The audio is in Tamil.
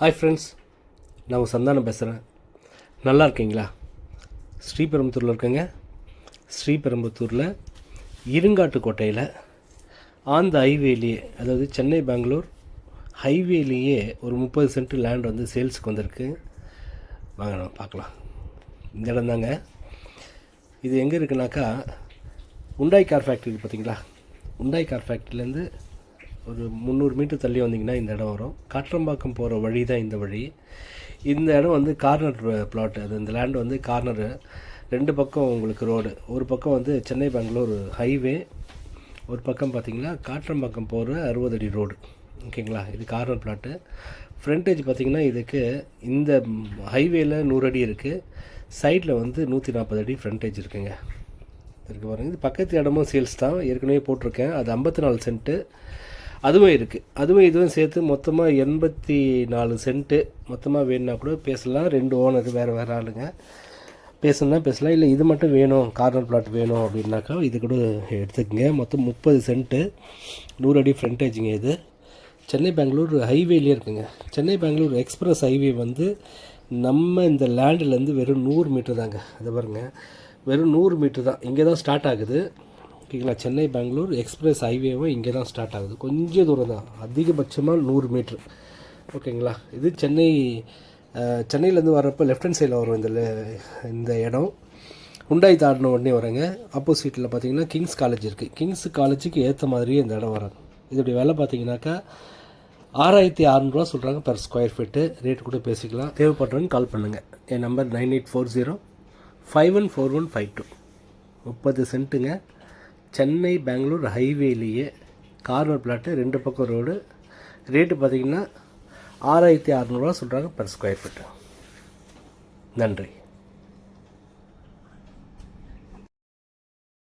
ஹாய் ஃப்ரெண்ட்ஸ், நான் உங்கள் சந்தானம் பேசுகிறேன். நல்லா இருக்கீங்களா? ஸ்ரீபெரும்புத்தூரில் இருக்கேங்க. ஸ்ரீபெரும்புத்தூரில் இருங்காட்டுக்கோட்டையில் ஆன் த ஹைவேலேயே, அதாவது சென்னை பெங்களூர் ஹைவேலேயே ஒரு 30 சென்ட் லேண்ட் வந்து சேல்ஸுக்கு வந்திருக்கு. வாங்க நம்ம பார்க்கலாம். இந்த இடம் தாங்க. இது எங்கே இருக்குனாக்கா, உண்டாய் கார் ஃபேக்ட்ரி பார்த்தீங்களா? உண்டாய் கார் ஃபேக்ட்ரிலேருந்து ஒரு 300 மீட்டர் தள்ளி வந்தீங்கன்னா இந்த இடம் வரும். காற்றம்பாக்கம் போகிற வழி தான் இந்த வழி. இந்த இடம் வந்து கார்னர் பிளாட். அது இந்த லேண்ட் வந்து கார்னரு. 2 பக்கம் உங்களுக்கு ரோடு. ஒரு பக்கம் வந்து சென்னை பெங்களூர் ஹைவே, ஒரு பக்கம் பார்த்திங்கன்னா காற்றம்பாக்கம் போகிற 60 அடி ரோடு. ஓகேங்களா? இது கார்னர் பிளாட்டு. ஃப்ரண்டேஜ் பார்த்திங்கன்னா இதுக்கு இந்த ஹைவேயில் 100 அடி இருக்குது. சைடில் வந்து 140 அடி ஃப்ரண்டேஜ் இருக்குங்க. இருக்குது பாருங்கள். இது பக்கத்து இடமும் சேல்ஸ் தான், ஏற்கனவே போட்டிருக்கேன். அது 54 சென்ட்டு அதுவும் இருக்குது. அதுவும் இதுவும் சேர்த்து மொத்தமாக 84 சென்ட்டு. மொத்தமாக வேணுன்னா கூட பேசலாம். 2 ஓனர் வேறு ஆளுங்க பேசணுன்னா பேசலாம். இல்லை இது மட்டும் வேணும், கார்னர் பிளாட் வேணும் அப்படின்னாக்கா இது கூட எடுத்துக்கங்க. மொத்தம் 30 சென்ட்டு, 100 அடி ஃப்ரண்டேஜுங்க. இது சென்னை பெங்களூர் ஹைவேலேயே இருக்குங்க. சென்னை பெங்களூர் எக்ஸ்பிரஸ் ஹைவே வந்து நம்ம இந்த லேண்டிலேருந்து வெறும் 100 மீட்டர் தாங்க. அதை பாருங்கள், வெறும் 100 மீட்டர் தான். இங்கே தான் ஸ்டார்ட் ஆகுது. ஓகேங்களா? சென்னை பெங்களூர் எக்ஸ்பிரஸ் ஹைவேவும் இங்கே தான் ஸ்டார்ட் ஆகுது. கொஞ்சம் தூரம் தான், அதிகபட்சமாக 100 மீட்ரு. ஓகேங்களா? இது சென்னையிலேருந்து வர்றப்போ லெஃப்ட் ஹேண்ட் சைடில் வரும் இந்த இடம். உண்டாய் தாண்டின உடனே வரேங்க. ஆப்போசிட்டில் பார்த்தீங்கன்னா கிங்ஸ் காலேஜ் இருக்குது. கிங்ஸ் காலேஜுக்கு ஏற்ற மாதிரியே இந்த இடம் வராது. இதோடைய விலை பார்த்தீங்கன்னாக்கா 6600 சொல்கிறாங்க பெர் ஸ்கொயர் ஃபீட்டு. ரேட்டு கூட பேசிக்கலாம். தேவைப்படுறவங்க கால் பண்ணுங்கள். என் நம்பர் 9840514152. 30 சென்ட்டுங்க. சென்னை பெங்களூர் ஹைவேலேயே கார்னர் பிளாட்டு, 2 பக்கம் ரோடு. ரேட்டு பார்த்திங்கன்னா 6600 சொல்கிறாங்க பெர் ஸ்கொயர் ஃபீட்டு. நன்றி.